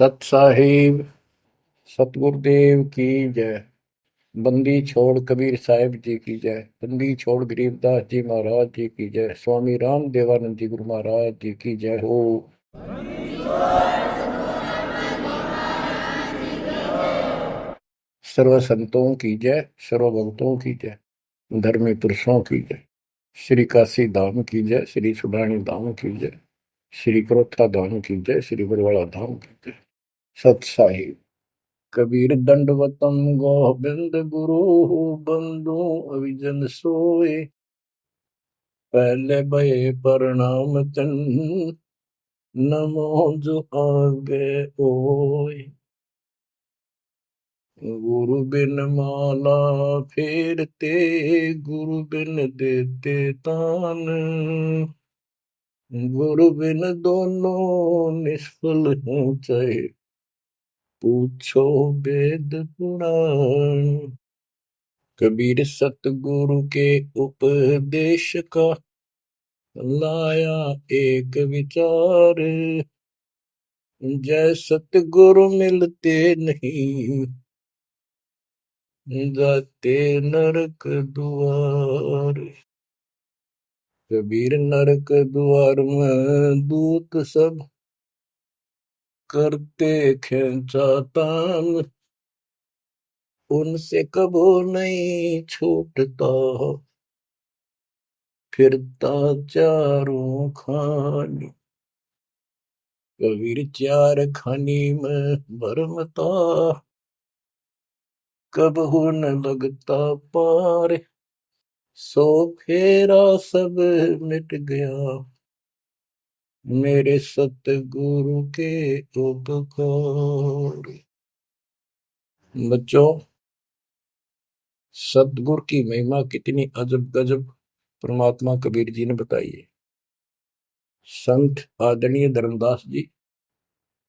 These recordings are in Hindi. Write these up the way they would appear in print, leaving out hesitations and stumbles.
सत साहिब सतगुरुदेव की जय। बंदी छोड़ कबीर साहिब जी की जय। बंदी छोड़ गरीबदास जी महाराज जी की जय। स्वामी राम देवानंद जी गुरु महाराज जी की जय हो। सर्व संतों की जय, सर्व भक्तों की जय, धर्मी पुरुषों की जय। श्री काशी धाम की जय, श्री सुडानी धाम की जय, श्री क्रोथा धाम की जय, श्री बरवाड़ा धाम की जय। सत साहिब कबीर दंडवतम गोविंद गुरु बंधु अविजन सोए। पहले भये प्रणाम तन नमो जो आगे ओए। गुरु बिन माला फेरते, गुरु बिन देते तान, गुरु बिन दोनों निष्फल हैं चाहे पूछो वेद पुराण। कबीर सतगुरु के उपदेश का लाया एक विचार। जय सतगुरु मिलते नहीं, जाते नरक द्वार। कबीर नरक द्वार में दूत सब करते खेचा तान, उनसे कबो नहीं छूटता फिरता चारों खानी। कबीर चार खानी में भरमता, कबहू न लगता पार। सो फेरा सब मिट गया मेरे सतगुरु के उपकार। बच्चों, सतगुरु की महिमा कितनी अजब गजब परमात्मा कबीर जी ने बताई है। संत आदरणीय धर्मदास जी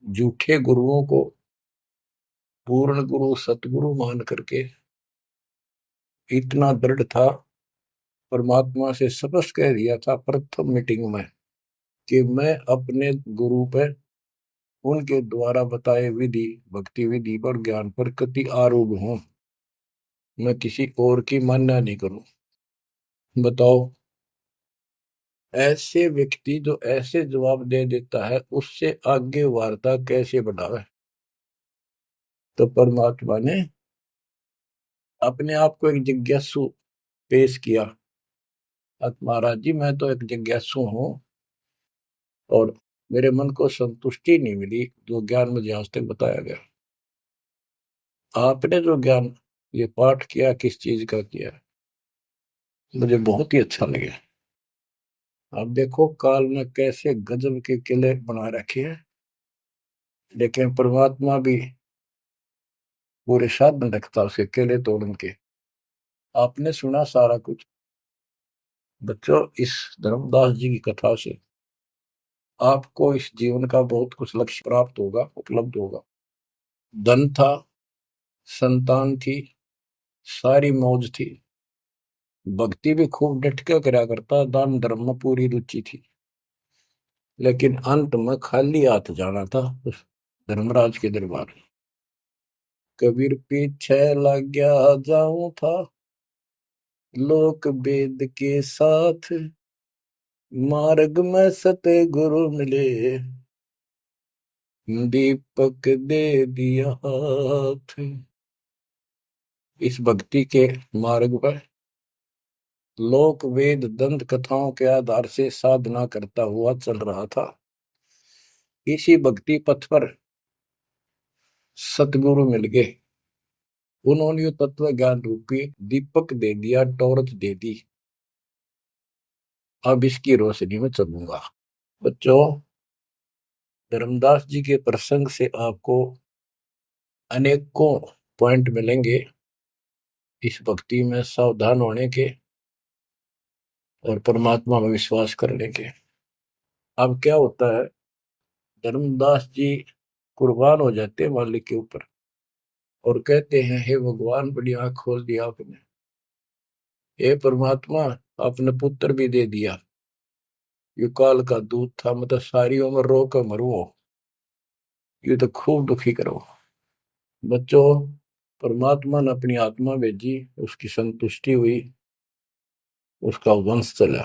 झूठे गुरुओं को पूर्ण गुरु सतगुरु मान करके इतना दृढ़ था, परमात्मा से स्पष्ट कह दिया था प्रथम मीटिंग में कि मैं अपने गुरु पर उनके द्वारा बताए विधि भक्ति विधि पर ज्ञान पर कति आरूढ़ हूं, मैं किसी और की मान्य नहीं करूं। बताओ, ऐसे व्यक्ति जो ऐसे जवाब दे देता है उससे आगे वार्ता कैसे बढ़ावे। तो परमात्मा ने अपने आप को एक जिज्ञासु पेश किया। महाराज जी, मैं तो एक जिज्ञासु हूं और मेरे मन को संतुष्टि नहीं मिली जो ज्ञान मुझे आज तक बताया गया। आपने जो ज्ञान ये पाठ किया किस चीज का किया, मुझे बहुत ही अच्छा लगा। अब देखो काल ने कैसे गजब के किले बना रखे हैं, लेकिन परमात्मा भी पूरे साधन रखता उसके किले तोड़न के। आपने सुना सारा कुछ। बच्चों, इस धर्मदास जी की कथा से आपको इस जीवन का बहुत कुछ लक्ष्य प्राप्त होगा, उपलब्ध होगा। धन था, संतान थी, सारी मौज थी, भक्ति भी खूब डट के करा करता, दान धर्म में पूरी रुचि थी, लेकिन अंत में खाली हाथ जाना था उस धर्मराज के दरबार। कबीर पीछे लग गया जाऊं था लोक वेद के साथ, मार्ग में सतगुरु मिले दीपक दे दिया हाथ। इस भक्ति के मार्ग पर लोक वेद दंत कथाओं के आधार से साधना करता हुआ चल रहा था। इसी भक्ति पथ पर सतगुरु मिल गए। उन्होंने तत्व ज्ञान रूपी दीपक दे दिया, टॉर्च दे दी। अब इसकी रोशनी में चलूंगा। बच्चों, धर्मदास जी के प्रसंग से आपको अनेकों पॉइंट मिलेंगे इस भक्ति में सावधान होने के और परमात्मा में विश्वास करने के। अब क्या होता है, धर्मदास जी कुर्बान हो जाते हैं मालिक के ऊपर और कहते हैं, हे भगवान, बड़ी आंख खोल दिया आपने। हे परमात्मा, आपने पुत्र भी दे दिया। युकाल का दूध था, मतलब सारी उम्र रो कर मरो। ये तो खूब दुखी करो। बच्चों, परमात्मा ने अपनी आत्मा भेजी, उसकी संतुष्टि हुई, उसका वंश चला।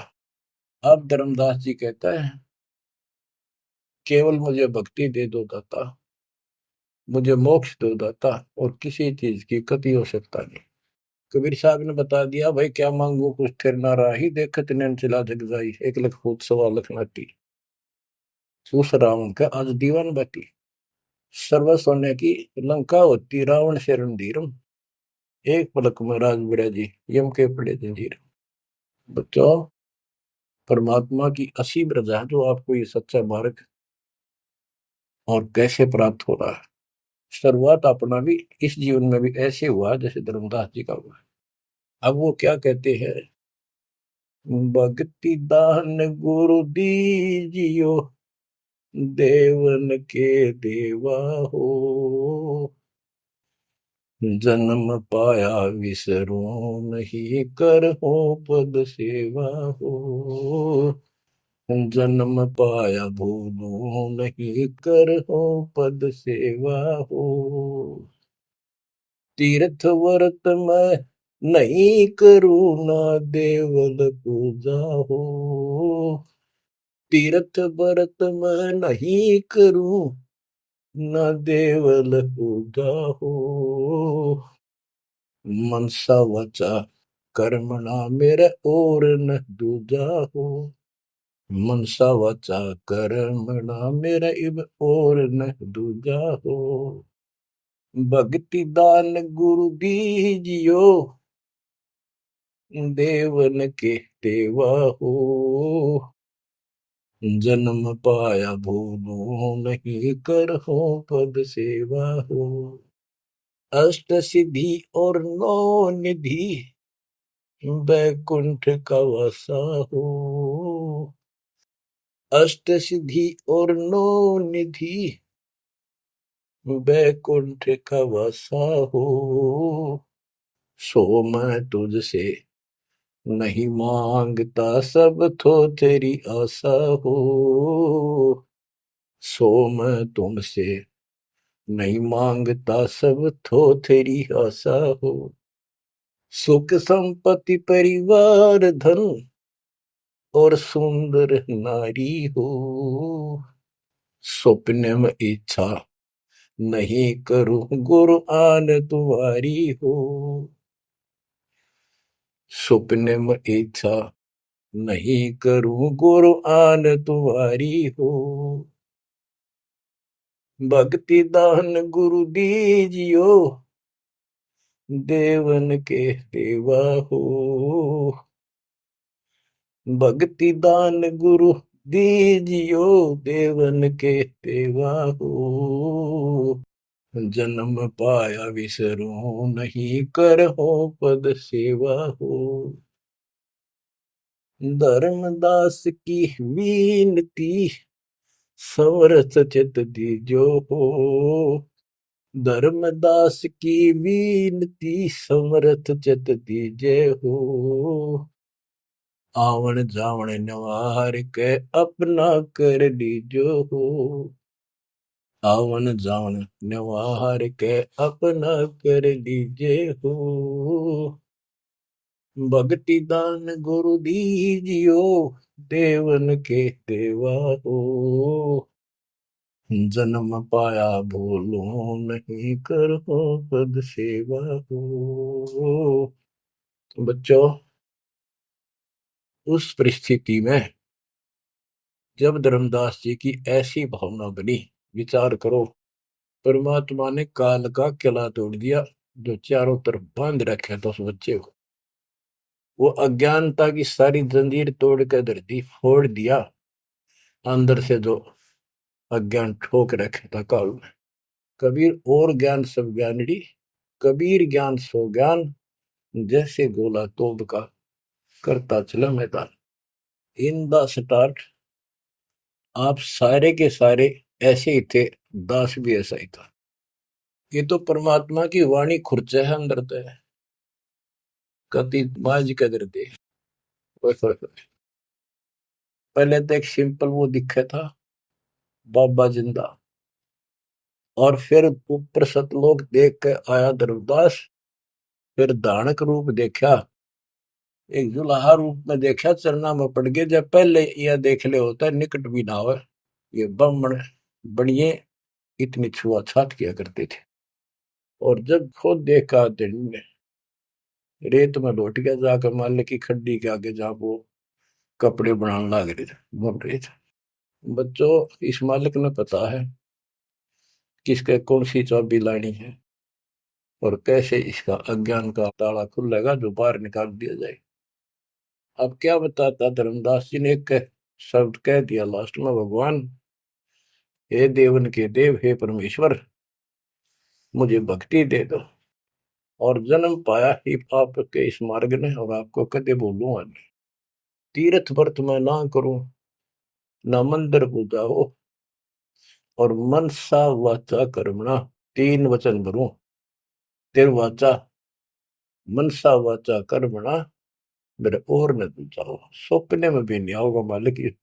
अब धर्मदास जी कहता है, केवल मुझे भक्ति दे दो दाता, मुझे मोक्ष दो दाता, और किसी चीज की कति आवश्यकता नहीं। कबीर साहब ने बता दिया, भाई क्या मांगू कुछ थिर ना राही, देखत नैन चला जग जाई, 1 लाख फूट 1.25 लाख नाटी। सूस रावण का आज दीवान बाटी, सर्व सोने की लंका होती, रावण से रणधीरम, एक पलक में राज बिड़ा जी, यम के पड़े जंजीर। बच्चों, परमात्मा की असीम रजा है जो आपको ये सच्चा मार्ग और कैसे प्राप्त हो रहा है। शुरुआत अपना भी इस जीवन में भी ऐसे हुआ जैसे धर्मदास जी का हुआ। अब वो क्या कहते हैं, भक्ति दान गुरु दीजियो, देवन के देवा हो, जन्म पाया विसरो नहीं, कर हो पद सेवा हो, जन्म पाया भूलो नहीं, कर हो पद सेवा हो, तीर्थ व्रत में नहीं करूणा, देवल पूजा हो, तीर्थ व्रत में नहीं करूं, न देवल पूजा हो, मनसा वचा कर्मणा मेरा और न दूजा हो, मनसा वचा कर्मणा मेरा इब और न दूजा हो, भक्ति दान गुरु दीजियो, देवन के देवा हो, जन्म पाया भूलो नहीं, कर हो पद सेवा हो, अष्ट सिद्धि और नौ निधि, बैकुंठ का वासा हो, अष्ट सिद्धि और नौ निधि, बैकुंठ का वासा हो, सो मैं तुझसे नहीं मांगता, सब तो तेरी आशा हो, सो मैं तुमसे नहीं मांगता, सब तो तेरी आशा हो, सुख संपत्ति परिवार धन और सुंदर नारी हो, स्वप्न में इच्छा नहीं करूं, गुरु आन तुम्हारी हो, स्वप्न में इच्छा नहीं करूं, गुरु आन तुम्हारी हो, भक्ति दान गुरु दीजियो, देवन के देवा हो, भक्ति दान गुरु दीजियो, देवन के देवा हो, जन्म पाया विसरो नहीं, कर हो पद सेवा हो, धर्मदास की विनती, समरथ चित दीजो हो, धर्मदास की विनती, समरथ चित दीजे हो, आवन जावन नवार के अपना कर लीजो हो, आवन जावन नवार के अपना कर लीजे हो, भक्ति दान गुरु दीजियो, देवन के देवा हो, जन्म पाया भूलो नहीं, करो पद सेवा हो। बच्चों, उस परिस्थिति में जब धर्मदास जी की ऐसी भावना बनी, विचार करो, परमात्मा ने काल का किला तोड़ दिया जो चारों तरफ बांध रखे था उस बच्चे को, वो अज्ञानता की सारी जंजीर तोड़ कर धरती फोड़ दिया, अंदर से जो अज्ञान ठोक रखे था काल में। कबीर और ज्ञान सब ज्ञानड़ी, कबीर ज्ञान सो ज्ञान, जैसे गोला तोब का करता चला मैदान। इन द स्टार्ट आप सारे के सारे ऐसे ही थे, दास भी ऐसा ही था। ये तो परमात्मा की वाणी खुर्च है अंदर तो है, कति माज कदर दे। पहले तो एक सिंपल वो दिखा था, बाबा जिंदा, और फिर ऊपर सतलोक देख के आया धर्मदास, फिर दानक रूप देखा, एक जुलाहा रूप में देखा, चरना में पड़ गए। जब पहले यह देख ले होता निकट भी ना हो, ये ब्राह्मण बनिए इतनी छुआछात किया करते थे। और जब खुद देखा दिन में रेत में लौट गया, जाकर मालिक की खड्डी के आगे जहां वो कपड़े बनाने लग रहे थे, बुन रहे थे। बच्चों, इस मालिक ने पता है किसके कौन सी चाबी लानी है और कैसे इसका अज्ञान का ताला खुलेगा जो बाहर निकाल दिया जाए। अब क्या बताता धर्मदास जी ने, एक शब्द कह दिया लास्ट में, भगवान हे देवन के देव, हे परमेश्वर, मुझे भक्ति दे दो और जन्म पाया ही आपके इस मार्ग ने, और आपको कदे बोलूंगा नहीं। तीर्थ व्रत में ना करूं, ना मंदिर पूजा हो, और मनसा वाचा कर्मणा, तीन वचन भरूं। तिर वाचा, मनसा वाचा कर्मणा, मेरे और न दूजा हो, सपने में भी नहीं आओगे मालिक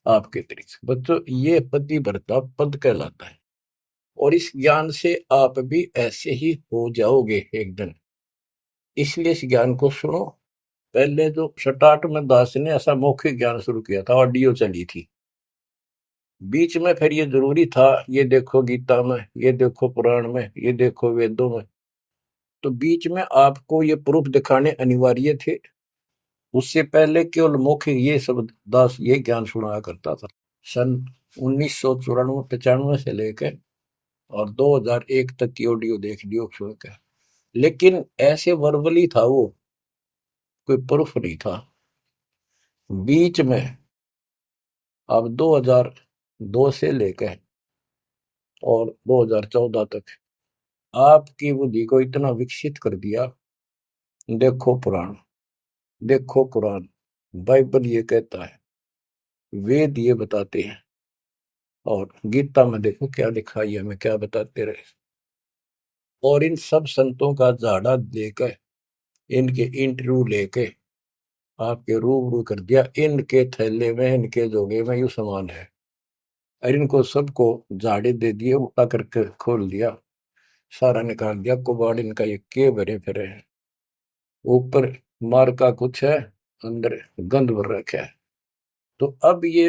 आपके तरीके। बच्चों, ये पति भरता पद कहलाता है, और इस ज्ञान से आप भी ऐसे ही हो जाओगे एक दिन। इसलिए इस ज्ञान को सुनो। पहले जो स्टार्ट में दास ने ऐसा मौखिक ज्ञान शुरू किया था, ऑडियो चली थी, बीच में फिर ये जरूरी था, ये देखो गीता में, ये देखो पुराण में, ये देखो वेदों में, तो बीच में आपको ये प्रूफ दिखाने अनिवार्य थे। उससे पहले केवल मौखिक ये सब दास ये ज्ञान सुनाया करता था। सन 1994-95 से लेकर और 2001 तक की ऑडियो देख लियो सुन के, लेकिन ऐसे वर्बली था वो, कोई प्रूफ नहीं था। बीच में अब 2002 से लेकर और 2014 तक आपकी बुद्धि को इतना विकसित कर दिया। देखो पुराण, देखो कुरान, बाइबल ये कहता है, वेद ये बताते हैं, और गीता में देखो क्या लिखा है, हमें क्या बताते रहे। और इन सब संतों का झाड़ा लेकर, इनके इंटरव्यू लेके आपके रूबरू कर दिया। इनके थैले में, इनके जोगे में यू सामान है, और इनको सबको झाड़े दे दिए, उठा करके खोल दिया, सारा निकाल दिया कुबाड़ इनका, ये के भरे फिरे हैं। ऊपर मार का कुछ है, अंदर गंध भर रखा है। तो अब ये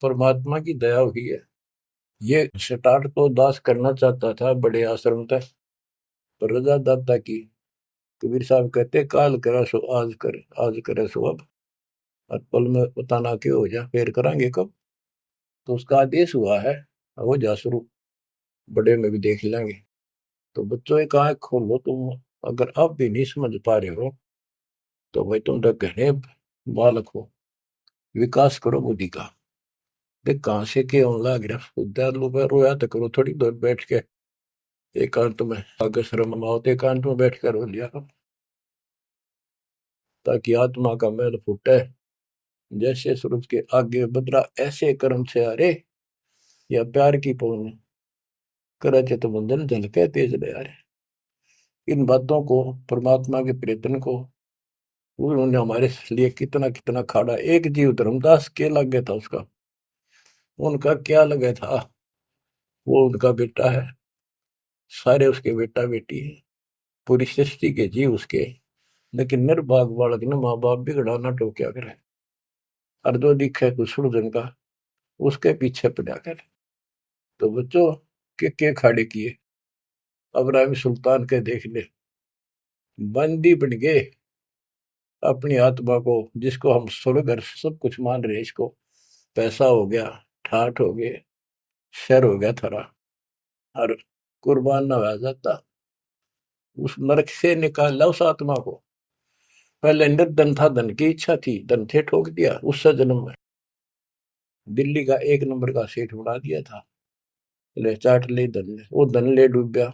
परमात्मा की दया हुई है। ये स्टार्ट तो दास करना चाहता था बड़े आश्रम तक, पर रजा दाता की। कबीर साहब कहते, काल करा सो आज कर, आज करे सो अब, और पल में पता ना क्यों हो जा, फिर करांगे कब। तो उसका आदेश हुआ है, हो जा शुरू, बड़े में भी देख लेंगे। तो बच्चों एक आंख खोलो तुम, अगर अब भी नहीं समझ पा रहे हो तो भाई तुम तो घने बालक हो, विकास करो बुद्धि का। देख कहां से के होने लग रहा, उद्यान लो रोया तो करो थोड़ी देर बैठ के, एकांत में आगे शर्म माओ, एकांत में बैठ कर रो लिया करो, ताकि आत्मा का मैल फूटे। जैसे सूरज के आगे बदरा, ऐसे कर्म से अरे, या प्यार की पौन करे चित बंधन झलके तेज ले आ रहे। इन बातों को, परमात्मा के प्रीतन को, उन्होंने हमारे लिए कितना कितना खाड़ा। एक जीव धर्मदास के लग गया था उसका, उनका क्या लगे था, वो उनका बेटा है, सारे उसके बेटा बेटी है, पूरी सृष्टि के जीव उसके। लेकिन निर्भाग बालक ने माँ बाप बिगड़ा ना टोक्या करे, और जो दिखे कुछ सुरजन का, उसके पीछे पड़ा करे। तो बच्चों के खाड़े किए, अब्राहिम सुल्तान के देख ले, बंदी बन गए अपनी आत्मा को, जिसको हम स्वर्ग और सब कुछ मान रहे, इसको पैसा हो गया, ठाठ हो गए, शर हो गया थरा, और कुर्बान ना हो जाता, उस नरक से निकाला उस आत्मा को। पहले निर्धन था, धन की इच्छा थी, धन थे ठोक दिया, उससे जन्म में दिल्ली का एक नंबर का सेठ बना दिया था, ले चाट ले धन, वो धन ले डूब गया,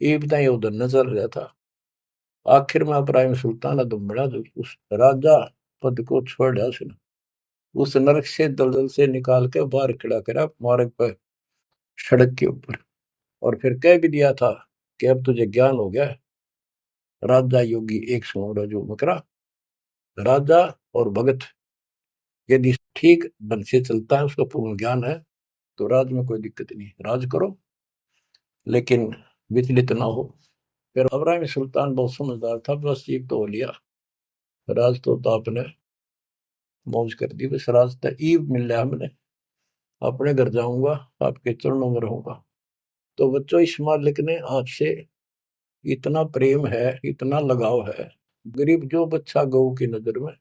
ये बताइए वो धन न चल रहा था। आखिर में इब्राहिम सुल्तान तो बड़ा, जो उस राजा पद को छोड़ दिया उसने, उस नरक से दलदल से निकाल के बाहर खड़ा करा मार्ग पर, सड़क के ऊपर, और फिर कह भी दिया था कि अब तुझे ज्ञान हो गया। राजा योगी एक सुनो जो मकरा, राजा और भगत यदि ठीक ढंग से चलता है, उसका पूर्ण ज्ञान है, तो राज में कोई दिक्कत नहीं, राज करो। लेकिन विचलित ना हो। फिर इब्राहिम सुल्तान बहुत समझदार था, बस एक तो हो लिया, राज तो आपने मौज कर दी, बस रास्ता ईब मिल रहा हमने, अपने घर जाऊंगा, आपके चरणों में रहूंगा। तो बच्चों, इस मालिक ने आपसे इतना प्रेम है, इतना लगाव है, गरीब जो बच्चा गऊ की नजर में,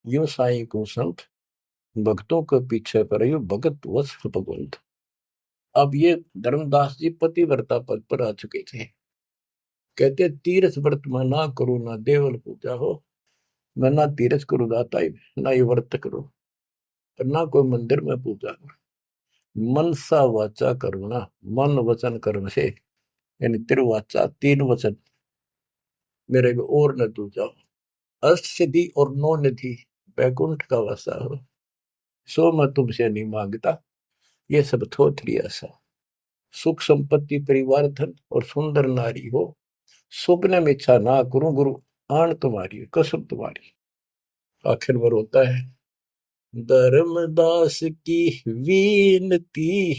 यूं साईं को संत, भक्तों के पीछे पर यूं भगत वत्स भगवंत। अब ये धर्मदास जी पतिव्रता पद पर आ चुके थे। कहते तीर्थ व्रत मैं ना करूं, ना देवल पूजा हो, मैं ना तीर्थ करूं दाता ही, ना ये व्रत करूं, और ना कोई मंदिर में पूजा करूं। मनसा वाचा करुणा, मन वचन कर्म से, यानी तिरुवाचा, तीन वचन मेरे को और न तू जाओ, अष्ट सिद्धि और नौ निधि, बैकुंठ का वासा हो, सो मैं तुमसे नहीं मांगता, ये सब थोथरी आशा। सुख संपत्ति परिवार धन और सुंदर नारी हो, स्वप्न में इच्छा ना करूं गुरु, आन तुम्हारी कसम तुम्हारी। आखिर में रोता है, धर्मदास की वीनती,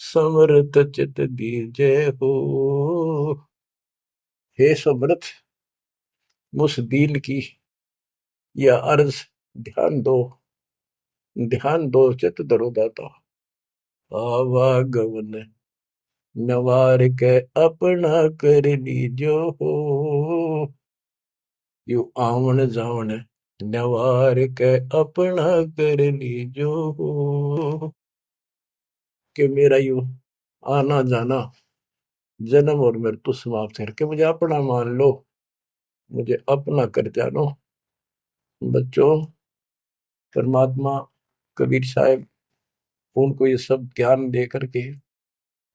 समर्थ चित दीजे हो। हे समर्थ, मुझ दीन की यह अर्ज ध्यान दो, ध्यान दो, चित धरो दाता। आवागमन नवार के अपना कर लीजो हो, यू आवन जावन नवार के अपना कर लीजो हो। कि मेरा यू आना जाना, जन्म और मृत्यु समाप्त करके मुझे अपना मान लो, मुझे अपना कर जानो। बच्चों, परमात्मा कबीर साहब उनको ये सब ज्ञान दे करके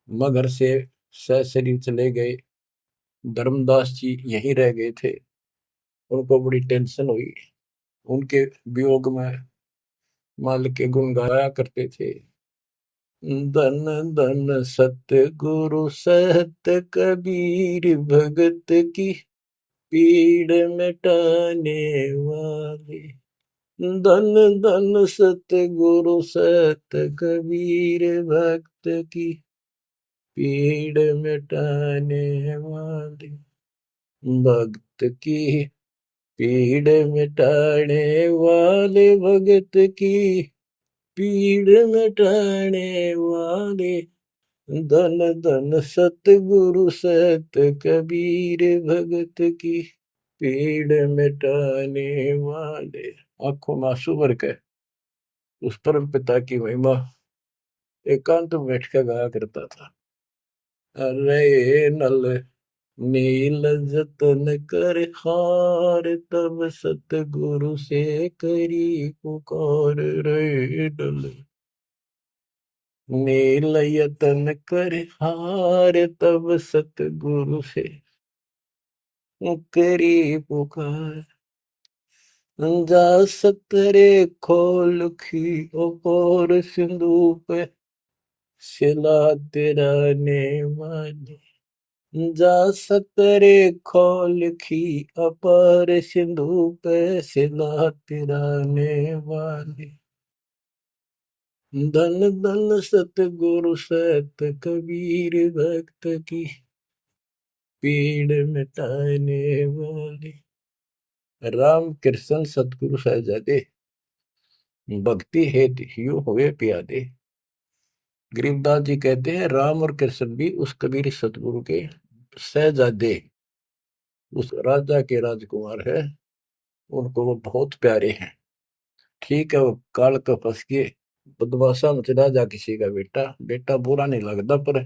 मगर से सशरीर चले गए। धर्मदास जी यहीं रह गए थे। उनको बड़ी टेंशन हुई। उनके वियोग में मालिक के गुण गाया करते थे। धन धन सत्य गुरु सत्य कबीर, भगत की पीड़ मिटाने वाले। धन धन सत्य गुरु सत्य कबीर, भक्त की पीड़ मिटाने वाले। भक्त की पीड़ मिटाने वाले, भगत की पीड़ मिटाने वाले। धन धन सतगुरु सत कबीर, भगत की पीड़ मिटाने वाले। आंखों में आंसू भर के उस परम पिता की महिमा एकांत में बैठ कर गाया करता था। अरे नल नील जतन कर हार, तब सतगुरु से करी पुकार। रे नल नील यतन कर हार, तब सतगुरु से करी पुकार। जा सतरे खोल खी और सिंधु पे, सिला तेरा ने वाली। जा सतरे खोल खी अपार सिंधु पे, सिला तिराने वाली। धन धन सतगुरु सत कबीर, भक्त की पीड़ मिटाने वाले। राम कृष्ण सतगुरु सहजादे, भक्ति है यूं हुए प्यादे। गरीबदास जी कहते हैं राम और कृष्ण भी उस कबीर सतगुरु के सहजादे, उस राजा के राजकुमार है, उनको वो बहुत प्यारे हैं। ठीक है, वो काल का फंस के बदमाशा मच राजा किसी का बेटा, बेटा बुरा नहीं लगता, पर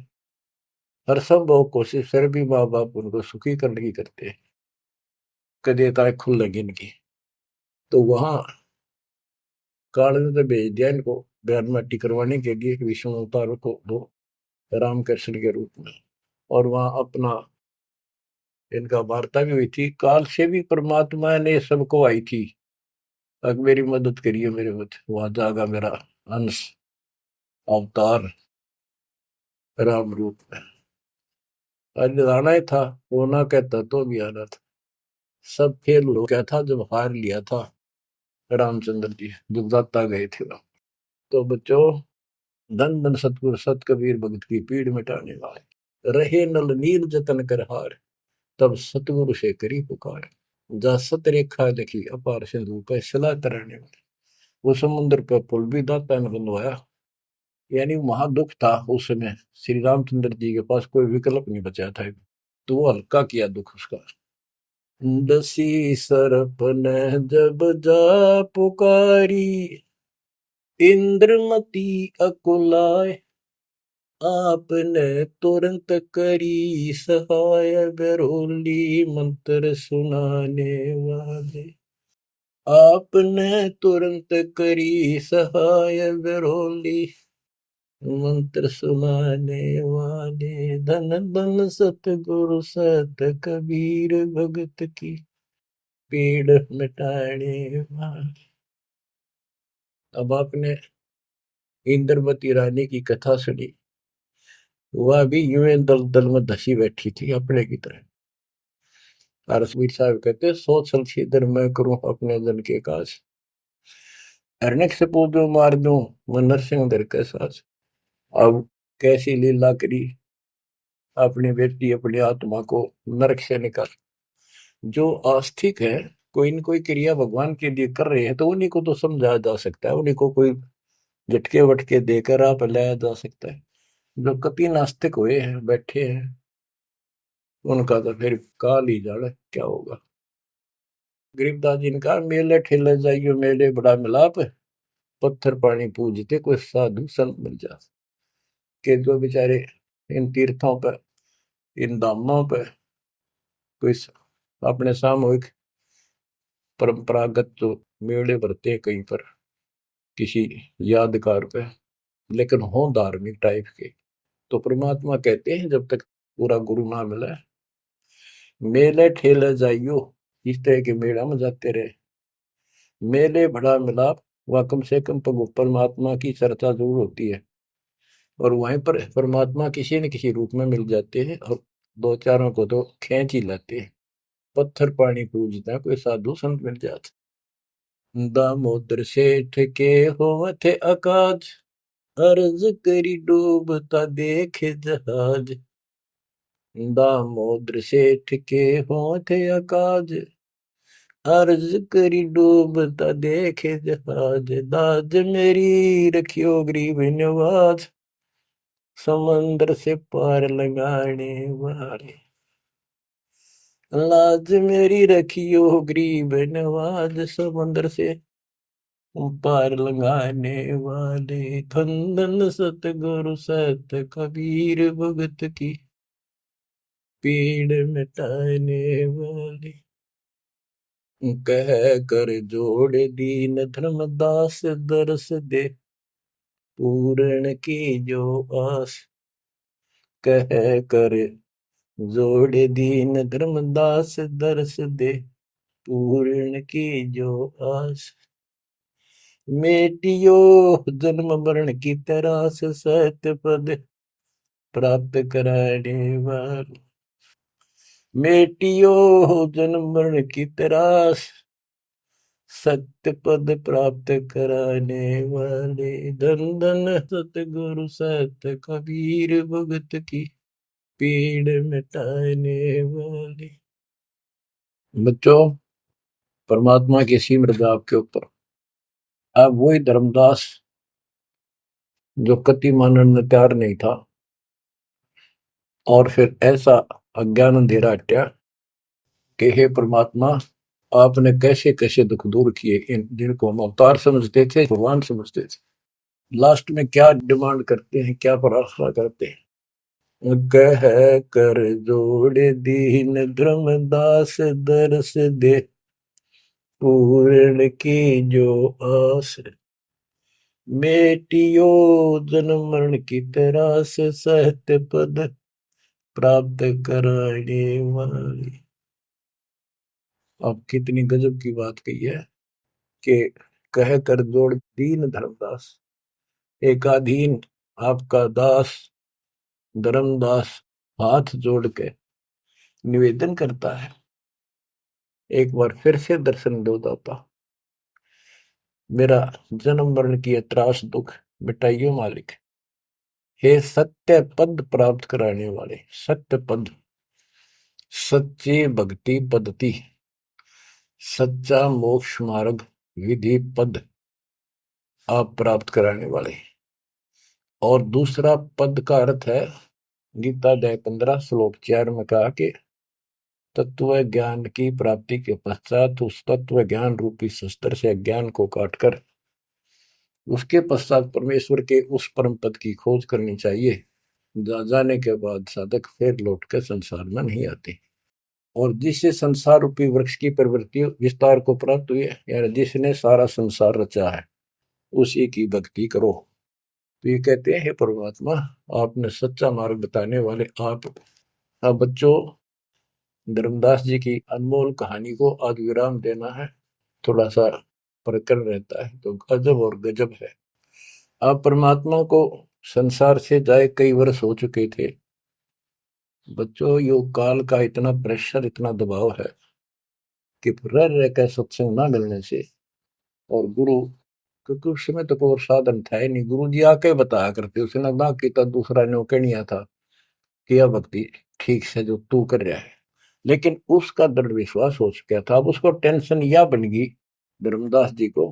हर संभव कोशिश फिर भी माँ बाप उनको सुखी करने की करते हैं, कदे ताए खुल लगी इनकी। तो वहां काल ने तो भेज दिया इनको बयान माटी करवाने के लिए विष्णु अवतार को, वो रामकृष्ण के रूप में। और वहां अपना इनका वार्ता भी हुई थी। काल से भी परमात्मा ने सबको आई थी, अब मेरी मदद करिए, मेरे मत वहां जागा मेरा अंश अवतार राम रूप में। आज आना ही था, वो ना कहता तो भी आना था। सब फेल हो गया था जब हार लिया था रामचंद्र जी, जब दाता गए थे वहां। तो बच्चों, धन धन सतगुरु सत कबीर, भगत की पीड़ मिटाने वाले। रहे नल नीर जतन कर हार, तब सतगुरु से करी पुकार। जा सत रेखा लिखी अपार सिंधु पे सला तराने वाले। वो समुद्र पे पुल भी दाता ने बनवाया। यानी वहां दुख था उस समय, श्री रामचंद्र जी के पास कोई विकल्प नहीं बचा था, तो वो हल्का किया दुख उसका। दसी सरप ने जब जा पुकारी, इंद्रमती अकुलाय, आपने तुरंत करी सहाय, बरोली मंत्र सुनाने वाले। आपने तुरंत करी सहाय, बरोली मंत्र सुनाने वाले। धन धन सतगुरु सत कबीर, भगत की पीड़ मिटाने वाले। अब आपने इंद्रवती रानी की कथा सुनी, वह भी यूं दल दल में धसी बैठी थी अपने की तरह। और रसबीर साहब कहते, सोच सलछीदर मैं करूं अपने जन के काज, हरनेक से पूजूं मार दूं मैं नरसिंह दर के साज। अब कैसी लीला करी अपनी बेटी अपनी आत्मा को नरक से निकाल। जो आस्तिक है, कोई न कोई क्रिया भगवान के लिए कर रहे हैं, तो उन्हीं को तो समझाया जा सकता है, उन्हीं को कोई झटके वटके देकर राह पर लाया जा सकता है। जो कति नास्तिक हुए हैं बैठे हैं, उनका तो फिर काल ही जाने क्या होगा। गरीबदास जी ने कहा, मेले ठेले जाइयो मेले बड़ा मिलाप, पत्थर पानी पूजते कोई साधु संत मिल जा। के जो बेचारे इन तीर्थों पर, इन धामों पर कोई अपने सामूहिक परंपरागत जो मेले भरते हैं कहीं पर किसी यादगार पे, लेकिन हो धार्मिक टाइप के, तो परमात्मा कहते हैं जब तक पूरा गुरु ना मिला, मेले ठेले जाइयो, इस तरह के मेला में जाते रहे, मेले बड़ा मिलाप, वह कम से कम परमात्मा की चर्चा जरूर होती है, और वहीं पर परमात्मा किसी न किसी रूप में मिल जाते हैं, और दो चारों को तो खींच ही लाते हैं। पत्थर पानी पूजता कोई साधु संत मिल जाते। दामोदर सेठ के होवत अकाज, अर्ज करी डूबता देखे जहाज। दामोदर सेठ के होवत अकाज, अर्ज करी डूबता देखे जहाज। दाज मेरी रखियो गरीब नवाज, समंदर से पार लगाने वाले। लाज मेरी रखियो गरीब नवाज, समंदर से पार लगाने वाले। धन सतगुरु सत कबीर, भगत की पीड़ मिटाने वाले। कह कर जोड़ दीन धर्मदास, दरस दे पूर्ण की जो आस। कह कर जोड़ दीन धर्मदास, दरस दे पूर्ण की जो आस। मेटियो जन्म मरण की तरास, सत्य पद प्राप्त कराने वाले। मेटियो जन्म मरण की तरास, सत्य पद प्राप्त कराने वाले। धन धन सतगुरु सत कबीर, भगत की पीड़ मिटाने वाले। बच्चों, परमात्मा की सिमरन आपके ऊपर। अब वही धर्मदास जो कति मानने में तैयार नहीं था, और फिर ऐसा अज्ञान अंधेरा हटा कि हे परमात्मा, आपने कैसे कैसे दुख दूर किए, इन जिनको हम अवतार समझते थे, भगवान समझते थे, लास्ट में क्या डिमांड करते हैं, क्या प्रार्थना करते हैं। कह कर जोड़ दीन धर्मदास, दरस दे पूर्ण की जो आस। मेटियो जन्म मरण की तरास, सहत पद प्राप्त कराने वाली। अब कितनी गजब की बात कही है कि कह कर जोड़ दीन धर्मदास, एक अधीन आपका दास धर्मदास हाथ जोड़ के निवेदन करता है, एक बार फिर से दर्शन दो दाता, मेरा जन्म मरण की त्रास दुख मिटाइयो मालिक। हे सत्य पद प्राप्त कराने वाले, सत्य पद, सच्ची भक्ति पद्धति, सच्चा मोक्ष मार्ग विधि पद आप प्राप्त कराने वाले। और दूसरा पद का अर्थ है, गीता अध्याय 15 श्लोक 4 में कहा कि तत्व ज्ञान की प्राप्ति के पश्चात उस तत्व ज्ञान रूपी शस्त्र से अज्ञान को काटकर उसके पश्चात परमेश्वर के उस परम पद की खोज करनी चाहिए, जहाँ जाने के बाद साधक फिर लौट कर संसार में नहीं आते। और जिससे संसार रूपी वृक्ष की प्रवृत्ति विस्तार को प्राप्त हुई है, यानी जिसने सारा संसार रचा है, उसी की भक्ति करो। तो ये कहते हैं, हे परमात्मा, आपने सच्चा मार्ग बताने वाले आप। अब बच्चों, धर्मदास जी की अनमोल कहानी को आज विराम देना है, थोड़ा सा प्रकरण रहता है तो गजब और गजब है। आप परमात्मा को संसार से जाए कई वर्ष हो चुके थे। बच्चों, योग काल का इतना प्रेशर, इतना दबाव है कि रह रह कर सत्संग ना मिलने से, और गुरु, क्योंकि उस समय तो कोई साधन था ही नहीं, गुरु जी आके बताया करते, उसने ना किया दूसरा ने कहनिया था कि यह भक्ति ठीक से जो तू कर रहा है। लेकिन उसका दृढ़ विश्वास हो चुका था। अब उसको टेंशन यह बन गई धर्मदास जी को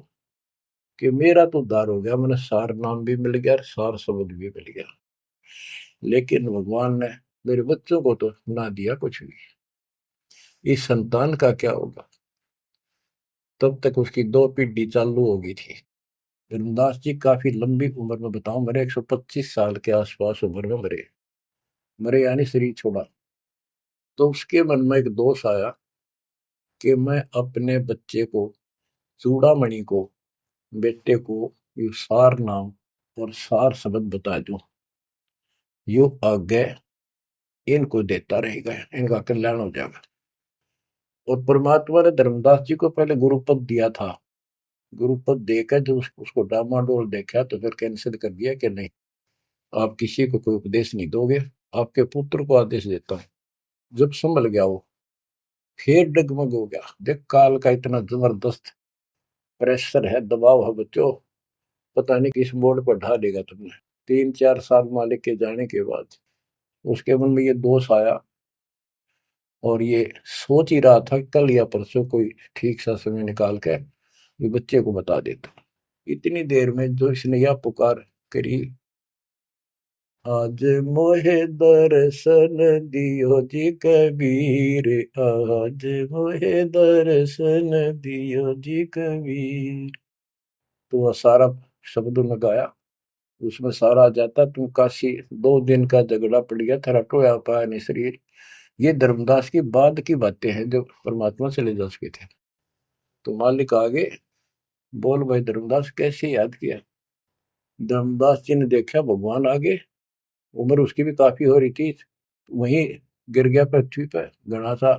कि मेरा तो उद्धार हो गया, मैंने सार नाम भी मिल गया, सार शब्द भी मिल गया, लेकिन भगवान ने मेरे बच्चों को तो ना दिया कुछ भी, इस संतान का क्या होगा। तब तक उसकी 2 पीढ़ी चालू हो गई थी। धर्मदास जी काफी लंबी उम्र में, बताऊं, मेरे 125 साल के आसपास उम्र में मरे। मरे यानी शरीर छोड़ा। तो उसके मन में एक दोष आया कि मैं अपने बच्चे को, चूड़ामणि को, बेटे को ये सार नाम और सार शब्द बता दूं, यो आगे इनको देता रहेगा, इनका कल्याण हो जाएगा। और परमात्मा ने धर्मदास जी को पहले गुरुपद दिया था। गुरुपद देकर जब उसको डामाडोल देखा तो फिर कैंसिल कर दिया कि नहीं, आप किसी को कोई उपदेश नहीं दोगे, आपके पुत्र को आदेश देता हूं। जब संभल गया वो, फिर डगमग हो गया। देख, काल का इतना जबरदस्त प्रेशर है, दबाव है बच्चों, पता नहीं किस मोड़ पर ढा देगा तुमने। 3-4 साल मालिक के जाने के बाद उसके मन में ये दोष आया, और ये सोच ही रहा था कल या परसों कोई ठीक सा समय निकाल के ये बच्चे को बता देता। इतनी देर में जो इसने यह पुकार करी, आज मोहे दर्शन दियो जी कबीर, आज मोहे दर्शन दियो जी कबीर। तो वह सारा शब्दों में गाया, उसमें सारा आ जाता, तुम काशी 2 दिन का झगड़ा पड़ गया, थारा टोया पाया नहीं शरीर। ये धर्मदास की बाद की बातें हैं, जो परमात्मा चले जा चुके थे। तो मालिक आगे बोल, भाई धर्मदास कैसे याद किया। धर्मदास जी ने देखा भगवान आगे, उम्र उसकी भी काफी हो रही थी, वहीं गिर गया पृथ्वी पर घना सा,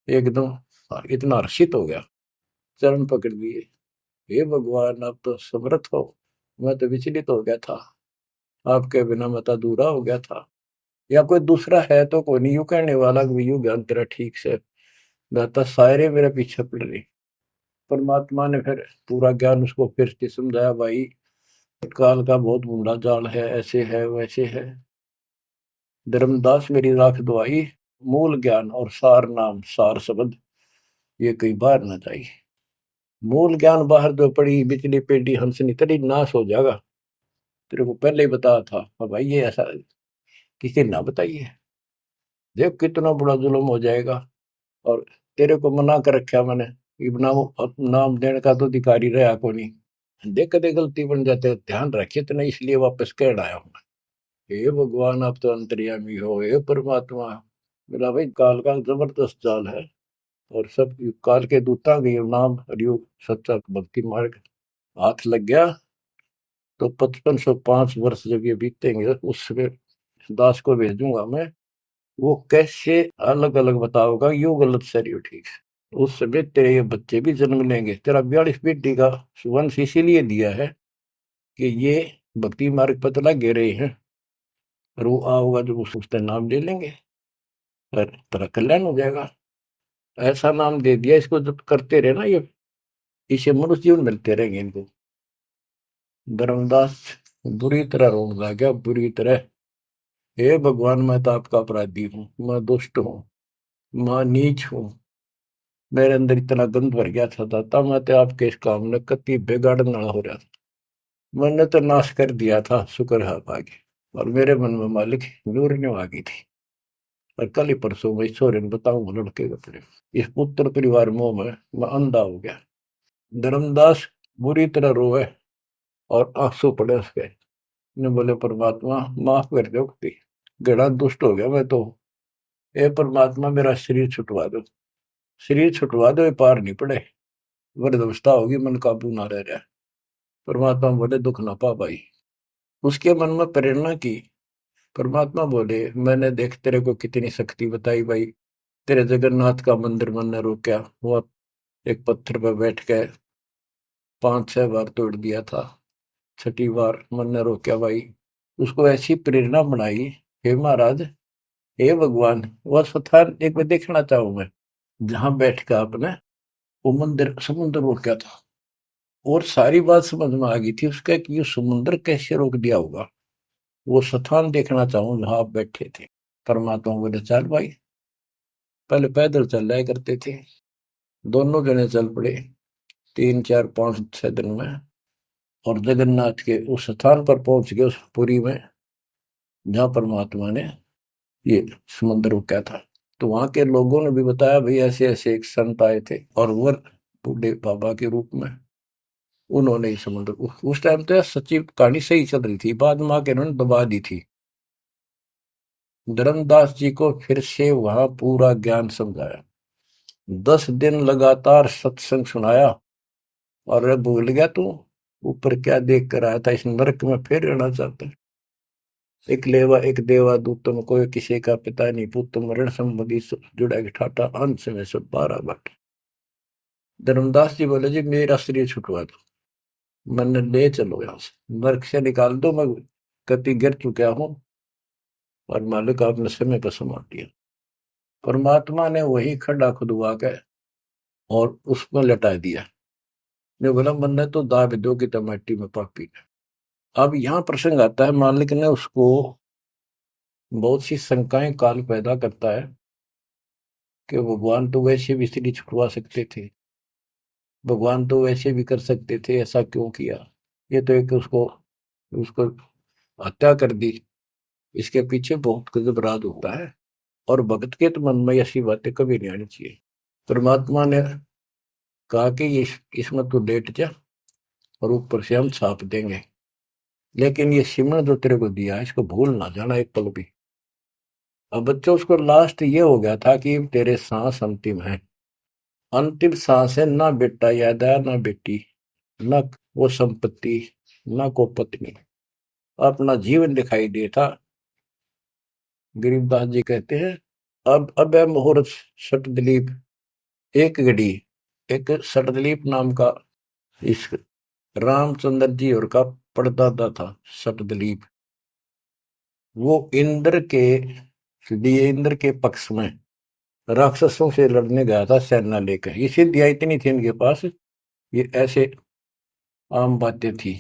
एकदम इतना हर्षित हो गया, चरण पकड़ दिए। हे भगवान, आप तो समर्थ हो, मैं तो विचलित हो गया था, आपके बिना मैं तो अधूरा हो गया था। या कोई दूसरा है तो कोई नहीं, यूं कहने वाला कि यूं ज्ञान तेरा ठीक से दाता, सारे मेरे पीछे पड़ रही। परमात्मा ने फिर पूरा ज्ञान उसको फिर से समझाया, भाई काल का बहुत बूढ़ा जाल है, ऐसे है वैसे है। धर्मदास मेरी राख दुआई, मूल ज्ञान और सार नाम सार शब्द ये कई बार न जाई। मूल ज्ञान बाहर जो पड़ी बिजली पेडी हंसनी तेरी नाश हो जाएगा। तेरे को पहले ही बताया था, और भाई ये ऐसा किसी ना बताइए, देख कितना बड़ा जुल्म हो जाएगा। और तेरे को मना कर रखा मैंने, नाम नाम देने का तो अधिकारी रहा को नहीं। देख कदे गलती बन जाते, ध्यान रखिए तो नहीं, इसलिए वापस कह आया हूं। हे भगवान, आप तो अंतर्यामी हो, हे परमात्मा। मेरा भाई काल का जबरदस्त जाल है, और सब काल के दूता के नाम हरियोग सच्चा भक्ति मार्ग हाथ लग गया तो 5505 वर्ष जब ये बीतेंगे, उसमें दास को भेजूंगा मैं, वो कैसे अलग अलग बताओगा, यू गलत सही ठीक। उस समय तेरे ये बच्चे भी जन्म लेंगे, तेरा 42 पीढ़ी का वंश इसीलिए दिया है कि ये भक्ति मार्ग पर चला गे रहे हैं, और वो आओगा जो उसका नाम ले लेंगे, और तेरा कल्याण हो जाएगा। ऐसा नाम दे दिया, इसको जब करते रहे ना, ये इसे मनुष्य जीवन मिलते रहेंगे इनको। धर्मदास बुरी तरह रोने लग गया, बुरी तरह। हे भगवान, मैं तो आपका अपराधी हूँ, मैं दुष्ट हूँ, मैं नीच हूँ। मेरे अंदर इतना गंद भर गया था दाता, मैं तो आपके इस काम ने कति बिगाड़ने वाला हो रहा था। मैंने तो नाश कर दिया था, शुक्र है भाग्य। और मेरे मन में मालिक नूर ने आ गई थी। और कल ही परसों मैं ईश्वर ने बताऊं लड़के का प्रेम, इस पुत्र परिवार मोह में मैं अंधा हो गया। धर्मदास बुरी तरह रोए और आंसू पड़े उसके। ने बोले परमात्मा माफ कर दो, गड़ा दुष्ट हो गया मैं तो। ए परमात्मा, मेरा शरीर छुटवा दो, शरीर छुटवा दो, ये पार नहीं पड़े, वृद्धावस्था होगी, मन काबू ना रह रहा। परमात्मा बोले दुख ना पा भाई। उसके मन में प्रेरणा की। परमात्मा बोले मैंने देख तेरे को कितनी शक्ति बताई भाई। तेरे जगन्नाथ का मंदिर मैंने रोका, वो एक पत्थर पर बैठ के 5-6 बार तोड़ दिया था, छठी बार मैंने रोका भाई। उसको ऐसी प्रेरणा बनाई, हे महाराज, हे भगवान, वह स्थान एक बार देखना चाहूं मैं, जहां बैठ कर आपने वो मंदिर समुद्र रोका था। और सारी बात समझ में आ गई थी उसका कि ये समुद्र कैसे रोक दिया होगा। वो स्थान देखना चाहूं जहां आप बैठे थे। परमात्मा बोले चल भाई। पहले पैदल चल रहा करते थे, दोनों जने चल पड़े 3-4-5-6 दिन में। और जगन्नाथ के उस स्थान पर पहुंच गए, उस पुरी में जहां परमात्मा ने ये समुद्र रोका था। तो वहां के लोगों ने भी बताया भाई ऐसे ऐसे एक संत आए थे, और वो बूढ़े बाबा के रूप में उन्होंने ही समुद्र, उस टाइम तो सच्ची कहानी सही चल रही थी, बाद में आके उन्होंने दबा दी थी। धर्मदास जी को फिर से वहां पूरा ज्ञान समझाया, 10 दिन लगातार सत्संग सुनाया। और अब भूल गया तू ऊपर क्या देख कर आया था, इस नरक में फिर रहना चाहता है। एक लेवा एक देवा दूतम, कोई किसी का पिता नहीं पुतम, ऋण संबंधी जुड़ा ठाटा, अंश में सब 12 बट। धर्मदास जी बोले जी मेरा शरीर छुटवा दो, मैंने ले चलो यहाँ से, नरक से निकाल दो, मैं कति गिर चुका हूँ और मालिक आपने समय पर संभाल दिया। परमात्मा ने वही खड्डा खुदवा के और उसमें लटा दिया। ने बोला मैंने तो दाब दो की टमाटी में पापी। अब यहाँ प्रसंग आता है, मालिक ने उसको बहुत सी शंकाएं काल पैदा करता है कि भगवान तो वैसे भी स्त्री छुड़वा सकते थे, भगवान तो वैसे भी कर सकते थे, ऐसा क्यों किया। ये तो एक उसको उसको हत्या कर दी, इसके पीछे बहुत गजब राज होता है। और भगत के तो मन में ऐसी बातें कभी नहीं आनी चाहिए। परमात्मा ने कहा कि ये इसमें तो लेट जा और ऊपर से हम छाप देंगे, लेकिन ये सिमरन जो तेरे को दिया है इसको भूल ना जाना एक पल भी। अब बच्चों उसको लास्ट ये हो गया था कि तेरे सांस अंतिम है, अंतिम सांस है, ना बेटा याद आया ना बेटी, ना वो संपत्ति, ना को पत्नी, अपना जीवन दिखाई देता। गरीबदास जी कहते हैं अब है मुहूर्त सट दिलीप, एक घड़ी, एक सट दिलीप नाम का इस रामचंद्र जी और का परदादा था सट दिलीप। वो इंद्र के लिए, इंद्र के पक्ष में राक्षसों से लड़ने गया था सेना लेकर। ये सिद्धियां इतनी थी इनके पास, ये ऐसे आम बातें थी।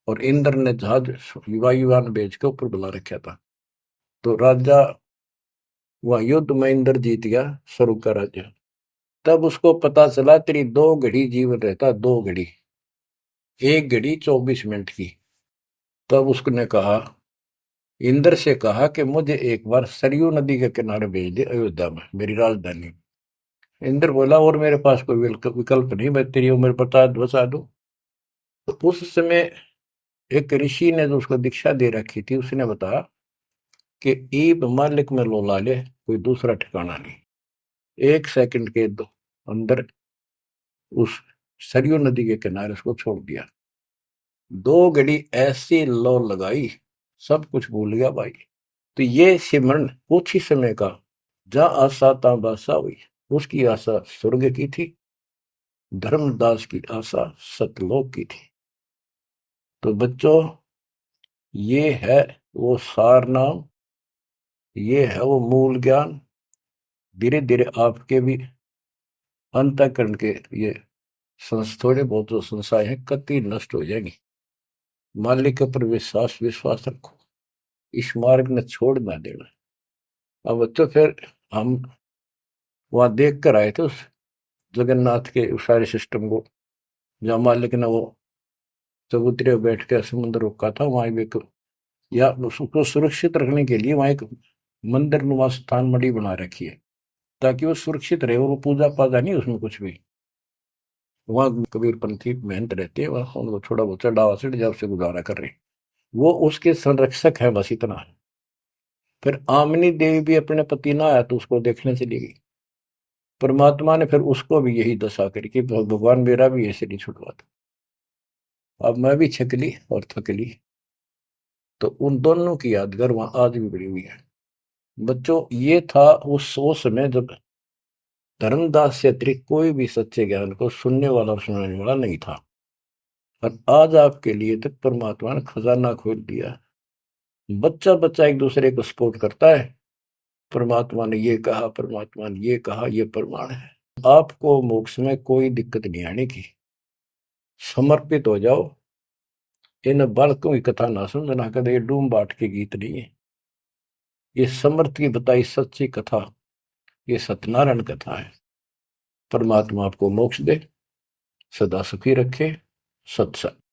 और इंद्र ने जहाज वायुयान भेज के ऊपर बुला रखा था। तो राजा वह युद्ध में इंद्र जीत गया, स्वर्ग का राजा। तब उसको पता चला तेरी 2 घड़ी जीवन रहता, 2 घड़ी, एक घड़ी 24 मिनट की। तब उसने कहा, इंद्र से कहा कि मुझे एक बार सरयू नदी के किनारे भेज दे, अयोध्या में मेरी राजधानी। इंद्र बोला और मेरे पास कोई विकल्प नहीं, मैं तेरी उम्र बता दूं। तो उस समय एक ऋषि ने जो उसको दीक्षा दे रखी थी, उसने बताया कि ईब मालिक में लोला ले, कोई दूसरा ठिकाना नहीं। 1 सेकंड के अंदर उस सरयू नदी के किनारे उसको छोड़ दिया। 2 घड़ी ऐसी लो लगाई, सब कुछ भूल गया भाई। तो ये सिमरन कुछ ही समय का, जहां आशा ता बासा हुई। उसकी आशा स्वर्ग की थी, धर्मदास की आशा सतलोक की थी। तो बच्चों, ये है वो सार नाम, ये है वो मूल ज्ञान। धीरे धीरे आपके भी अंतःकरण के ये थोड़े बहुत जो संशय है कति नष्ट हो जाएंगे। मालिक पर विश्वास विश्वास रखो, इस मार्ग ने छोड़ ना देना। अब बच्चों फिर हम वहां देख कर आए थे उस जगन्नाथ के उस सारे सिस्टम को, जहाँ मालिक ने वो चबूतरे बैठ कर समुद्र रोका था, वहां भी एक, या उसको सुरक्षित रखने के लिए वहां एक मंदिर नुमा स्थान मणि बना रखी है, ताकि वो सुरक्षित रहे और वो पूजा पाजा नहीं उसमें कुछ भी। वहां कबीरपंथी मेहनत रहती है, वहां उनको थोड़ा बहुत चढ़ावा चढ़ जब से गुजारा कर रहे हैं, वो उसके संरक्षक है, बस इतना है। फिर आमनी देवी भी अपने पति ना आया तो उसको देखने चली गई। परमात्मा ने फिर उसको भी यही दशा करी कि भगवान मेरा भी ऐसे नहीं छुड़वाता। अब मैं भी छकली और थकली, तो उन दोनों की यादगार वहां आज भी बड़ी हुई है। बच्चों ये था उस सोच में जब धर्मदास से अतिरिक्त कोई भी सच्चे ज्ञान को सुनने वाला और सुनाने वाला नहीं था, और आज आपके लिए तो परमात्मा ने खजाना खोल दिया। बच्चा बच्चा एक दूसरे को सपोर्ट करता है, परमात्मा ने ये कहा, परमात्मा ने ये कहा, ये प्रमाण है। आपको मोक्ष में कोई दिक्कत नहीं आने की। समर्पित हो जाओ। इन बालकों की कथा ना समझना कदे, ये डूम बाट के गीत नहीं है, ये समर्थ की बताई सच्ची कथा, ये सत्यनारायण कथा है। परमात्मा आपको मोक्ष दे, सदा सुखी रखे। सत्संग।